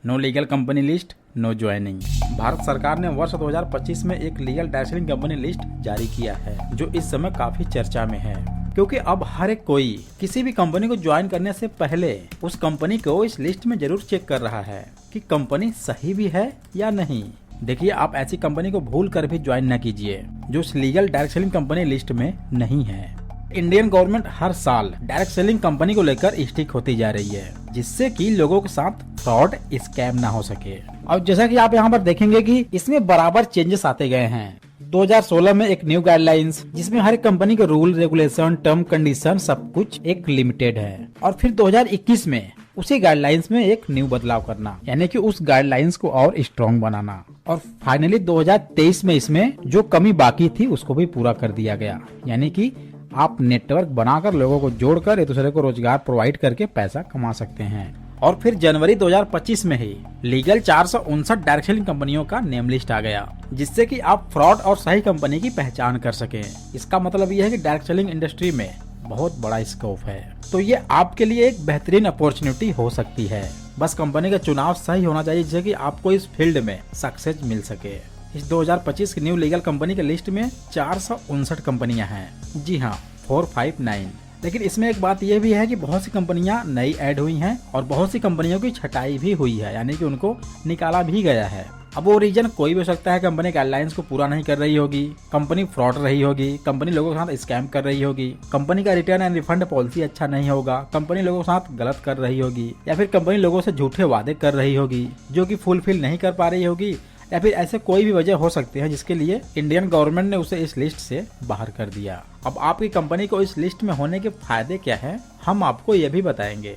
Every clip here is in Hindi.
No legal company list, no joining. भारत सरकार ने वर्ष 2025 में एक legal direct selling company list जारी किया है, जो इस समय काफी चर्चा में है, क्योंकि अब हर एक कोई किसी भी कंपनी को ज्वाइन करने से पहले उस कंपनी को इस लिस्ट में जरूर चेक कर रहा है कि कंपनी सही भी है या नहीं। देखिए, आप ऐसी कंपनी को भूल कर भी ज्वाइन न कीजिए जो इस legal direct selling company list में नहीं है। इंडियन गवर्नमेंट हर साल डायरेक्ट सेलिंग कंपनी को लेकर स्ट्रिक्ट होती जा रही है, जिससे कि लोगों के साथ फ्रॉड, स्कैम ना हो सके। और जैसा कि आप यहाँ पर देखेंगे कि इसमें बराबर चेंजेस आते गए हैं। 2016 में एक न्यू गाइडलाइंस, जिसमें हर कंपनी के रूल, रेगुलेशन, टर्म, कंडीशन सब कुछ एक लिमिटेड है। और फिर 2021 में उसी गाइडलाइंस में एक न्यू बदलाव करना, यानी कि उस गाइडलाइंस को और स्ट्रॉन्ग बनाना। और फाइनली 2023 में इसमें जो कमी बाकी थी उसको भी पूरा कर दिया गया, यानी कि आप नेटवर्क बनाकर लोगों को जोड़कर एक दूसरे को रोजगार प्रोवाइड करके पैसा कमा सकते हैं। और फिर जनवरी 2025 में ही लीगल 459 डायरेक्ट सेलिंग कंपनियों का नेम लिस्ट आ गया, जिससे कि आप फ्रॉड और सही कंपनी की पहचान कर सकें। इसका मतलब यह है कि डायरेक्ट सेलिंग इंडस्ट्री में बहुत बड़ा स्कोप है, तो ये आपके लिए एक बेहतरीन अपॉर्चुनिटी हो सकती है। बस कंपनी का चुनाव सही होना चाहिए, जिससे कि आपको इस फील्ड में सक्सेस मिल सके। इस 2025 की न्यू लीगल कंपनी के लिस्ट में 459 कंपनियां हैं। जी हाँ, 459। लेकिन इसमें एक बात यह भी है कि बहुत सी कंपनियां नई ऐड हुई हैं और बहुत सी कंपनियों की छटाई भी हुई है, यानी कि उनको निकाला भी गया है। अब वो रीजन कोई भी हो सकता है। कंपनी गाइडलाइंस को पूरा नहीं कर रही होगी, कंपनी फ्रॉड रही होगी, कंपनी लोगों के साथ स्कैम कर रही होगी, कंपनी का रिटर्न एंड रिफंड पॉलिसी अच्छा नहीं होगा, कंपनी लोगों के साथ गलत कर रही होगी, या फिर कंपनी लोगों से झूठे वादे कर रही होगी जो कि फुलफिल नहीं कर पा रही होगी, या फिर ऐसे कोई भी वजह हो सकती है जिसके लिए इंडियन गवर्नमेंट ने उसे इस लिस्ट से बाहर कर दिया। अब आपकी कंपनी को इस लिस्ट में होने के फायदे क्या हैं, हम आपको ये भी बताएंगे।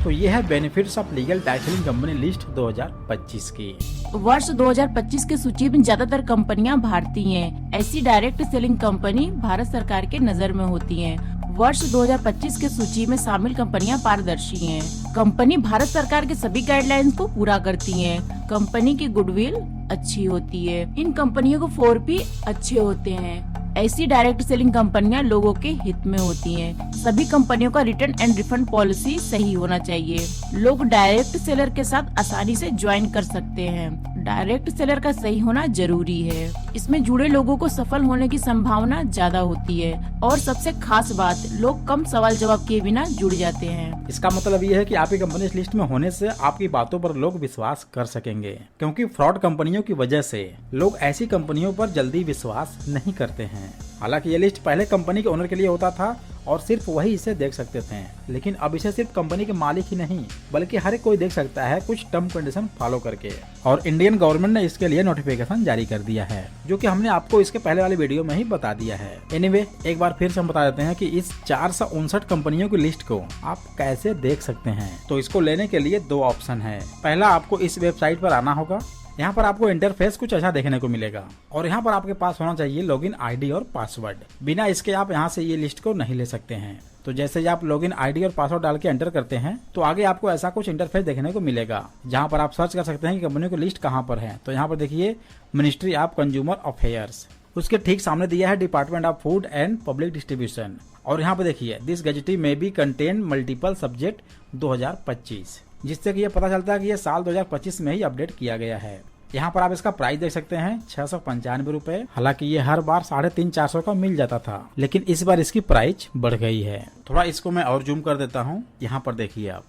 तो ये है benefits of legal direct selling company list 2025 की। वर्ष 2025 की सूची में ज्यादातर कंपनियां भारतीय हैं। ऐसी डायरेक्ट सेलिंग कंपनी भारत सरकार के नजर में होती हैं। वर्ष 2025 के सूची में शामिल कंपनियां पारदर्शी हैं। कंपनी भारत सरकार के सभी गाइडलाइंस को पूरा करती हैं। कंपनी की गुडविल अच्छी होती है। इन कंपनियों को 4P अच्छे होते हैं। ऐसी डायरेक्ट सेलिंग कंपनियां लोगों के हित में होती हैं। सभी कंपनियों का रिटर्न एंड रिफंड पॉलिसी सही होना चाहिए। लोग डायरेक्ट सेलर के साथ आसानी से ज्वाइन कर सकते हैं। डायरेक्ट सेलर का सही होना जरूरी है। इसमें जुड़े लोगों को सफल होने की संभावना ज्यादा होती है। और सबसे खास बात, लोग कम सवाल जवाब किए बिना जुड़ जाते हैं। इसका मतलब ये है कि आपकी कंपनी इस लिस्ट में होने से आपकी बातों पर लोग विश्वास कर सकेंगे, क्योंकि फ्रॉड कंपनियों की वजह से लोग ऐसी कंपनियों पर जल्दी विश्वास नहीं करते हैं। हालांकि ये लिस्ट पहले कंपनी के ओनर के लिए होता था और सिर्फ वही इसे देख सकते थे, लेकिन अब इसे सिर्फ कंपनी के मालिक ही नहीं बल्कि हर एक कोई देख सकता है, कुछ टर्म कंडीशन फॉलो करके। और इंडियन गवर्नमेंट ने इसके लिए नोटिफिकेशन जारी कर दिया है, जो कि हमने आपको इसके पहले वाले वीडियो में ही बता दिया है। एनीवे, एक बार फिर से हम बता देते हैं कि इस 459 कंपनियों की लिस्ट को आप कैसे देख सकते हैं। तो इसको लेने के लिए दो ऑप्शन है। पहला, आपको इस वेबसाइट पर आना होगा। यहाँ पर आपको इंटरफेस कुछ अच्छा देखने को मिलेगा और यहाँ पर आपके पास होना चाहिए लॉगिन आईडी और पासवर्ड। बिना इसके आप यहाँ से ये लिस्ट को नहीं ले सकते हैं। तो जैसे ही आप लॉगिन आईडी और पासवर्ड डाल के एंटर करते हैं, तो आगे आपको ऐसा कुछ इंटरफेस देखने को मिलेगा, जहाँ पर आप सर्च कर सकते हैं कि कंपनी की लिस्ट कहाँ पर है। तो यहाँ पर देखिए, मिनिस्ट्री ऑफ कंज्यूमर अफेयर्स, उसके ठीक सामने दिया है department of food and public distribution. और यहाँ पर देखिए, दिस गजेटी में बी कंटेन मल्टीपल सब्जेक्ट 2025, जिससे कि ये पता चलता है कि ये साल 2025 में ही अपडेट किया गया है। यहाँ पर आप इसका प्राइस देख सकते हैं, 695 रुपए। हालांकि ये हर बार 350-400 का मिल जाता था, लेकिन इस बार इसकी प्राइस बढ़ गई है। थोड़ा इसको मैं और जूम कर देता हूँ। यहाँ पर देखिए आप,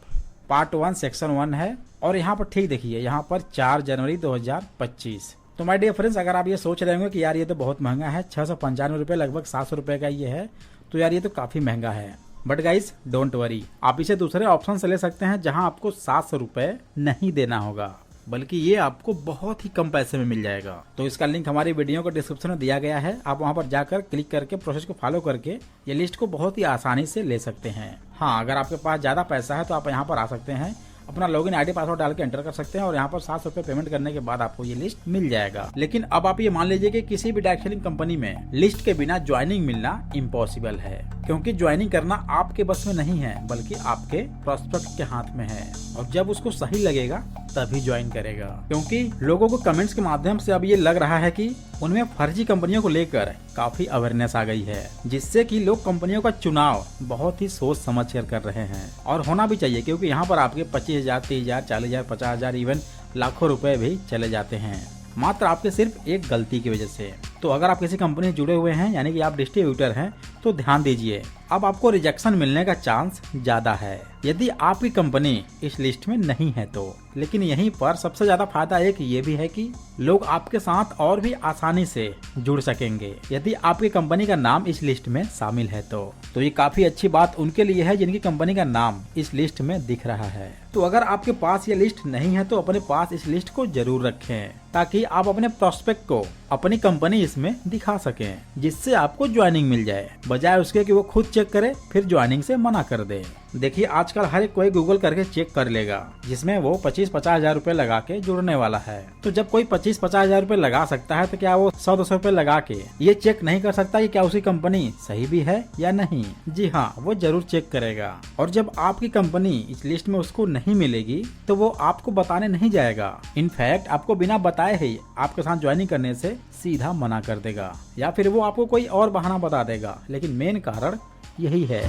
पार्ट 1 सेक्शन 1 है और यहाँ पर ठीक देखिए, यहाँ पर 4 जनवरी 2025। तो माय डियर फ्रेंड्स, अगर आप ये सोच रहे होंगे कि यार ये तो बहुत महंगा है, 695 रुपए, लगभग 700 रुपए का ये है, तो यार ये तो काफी महंगा है। बट गाइज, डोंट वरी, आप इसे दूसरे ऑप्शन से ले सकते हैं, जहां आपको 700 रुपए नहीं देना होगा, बल्कि ये आपको बहुत ही कम पैसे में मिल जाएगा। तो इसका लिंक हमारी वीडियो को डिस्क्रिप्शन में दिया गया है। आप वहां पर जाकर क्लिक करके प्रोसेस को फॉलो करके ये लिस्ट को बहुत ही आसानी से ले सकते हैं। हाँ, अगर आपके पास ज्यादा पैसा है तो आप यहाँ पर आ सकते हैं, अपना लॉगिन आईडी पासवर्ड डाल के एंटर कर सकते हैं और यहाँ पर 700 रुपए पेमेंट करने के बाद आपको ये लिस्ट मिल जाएगा। लेकिन अब आप ये मान लीजिए कि किसी भी डायरेक्ट सेलिंग कंपनी में लिस्ट के बिना ज्वाइनिंग मिलना इम्पॉसिबल है, क्योंकि ज्वाइनिंग करना आपके बस में नहीं है, बल्कि आपके प्रोस्पेक्ट के हाथ में है। और जब उसको सही लगेगा तभी ज्वाइन करेगा, क्योंकि लोगों को कमेंट्स के माध्यम से अब ये लग रहा है कि उनमें फर्जी कंपनियों को लेकर काफी अवेयरनेस आ गई है, जिससे कि लोग कंपनियों का चुनाव बहुत ही सोच समझ कर रहे हैं। और होना भी चाहिए, क्योंकि यहाँ पर आपके 25,000, 30,000, 40,000, 50,000, इवन लाखों रुपए भी चले जाते हैं, मात्र आपके सिर्फ एक गलती की वजह से। तो अगर आप किसी कंपनी से जुड़े हुए हैं, यानी कि आप डिस्ट्रीब्यूटर हैं, तो ध्यान दीजिए, अब आपको रिजेक्शन मिलने का चांस ज्यादा है यदि आपकी कंपनी इस लिस्ट में नहीं है तो। लेकिन यहीं पर सबसे ज्यादा फायदा एक ये भी है कि लोग आपके साथ और भी आसानी से जुड़ सकेंगे यदि आपकी कंपनी का नाम इस लिस्ट में शामिल है तो ये काफी अच्छी बात उनके लिए है जिनकी कंपनी का नाम इस लिस्ट में दिख रहा है। तो अगर आपके पास ये लिस्ट नहीं है तो अपने पास इस लिस्ट को जरूर रखें, ताकि आप अपने प्रोस्पेक्ट को अपनी कंपनी इसमें दिखा सकें, जिससे आपको ज्वाइनिंग मिल जाए, बजाय उसके कि वो खुद चेक करे फिर ज्वाइनिंग से मना कर दे। देखिए आजकल हर एक कोई गूगल करके चेक कर लेगा, जिसमें वो 25-50 हजार रुपए लगा के जुड़ने वाला है। तो जब कोई 25-50 हजार रुपए लगा सकता है तो क्या वो 100-200 रुपए लगा के ये चेक नहीं कर सकता कि क्या उसकी कंपनी सही भी है या नहीं? जी हाँ, वो जरूर चेक करेगा। और जब आपकी कंपनी इस लिस्ट में उसको नहीं मिलेगी तो वो आपको बताने नहीं जाएगा। इनफैक्ट आपको बिना बताए ही आपके साथ ज्वाइनिंग करने से सीधा मना कर देगा, या फिर वो आपको कोई और बहाना बता देगा। लेकिन मेन कारण यही है,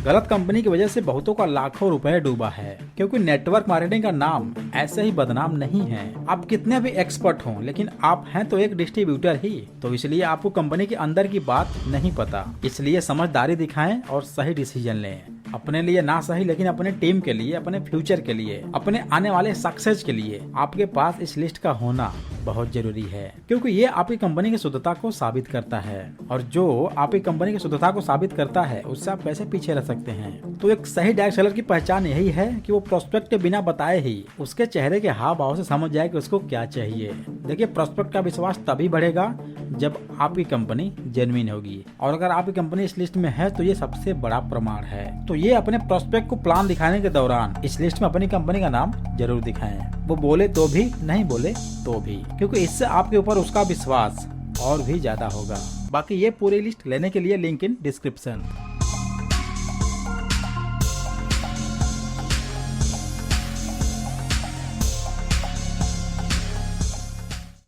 गलत कंपनी की वजह से बहुतों का लाखों रुपए डूबा है, क्योंकि नेटवर्क मार्केटिंग का नाम ऐसे ही बदनाम नहीं है। आप कितने भी एक्सपर्ट हों, लेकिन आप हैं तो एक डिस्ट्रीब्यूटर ही, तो इसलिए आपको कंपनी के अंदर की बात नहीं पता। इसलिए समझदारी दिखाएं और सही डिसीजन लें, अपने लिए ना सही लेकिन अपने टीम के लिए, अपने फ्यूचर के लिए, अपने आने वाले सक्सेस के लिए आपके पास इस लिस्ट का होना बहुत जरूरी है, क्योंकि ये आपकी कंपनी की शुद्धता को साबित करता है। और जो आपकी कंपनी की शुद्धता को साबित करता है उससे आप कैसे पीछे रह सकते हैं। तो एक सही डायरेक्ट सेलर की पहचान यही है कि वो प्रोस्पेक्ट के बिना बताए ही उसके चेहरे के हाव भाव से समझ जाए कि उसको क्या चाहिए। देखिए प्रोस्पेक्ट का विश्वास तभी बढ़ेगा जब आपकी कंपनी जेन्युइन होगी, और अगर आपकी कंपनी इस लिस्ट में है तो ये सबसे बड़ा प्रमाण है। तो ये अपने प्रोस्पेक्ट को प्लान दिखाने के दौरान इस लिस्ट में अपनी कंपनी का नाम जरूर दिखाएं, वो बोले तो भी, नहीं बोले तो भी, क्योंकि इससे आपके ऊपर उसका विश्वास और भी ज्यादा होगा। बाकी ये पूरी लिस्ट लेने के लिए लिंक इन डिस्क्रिप्शन।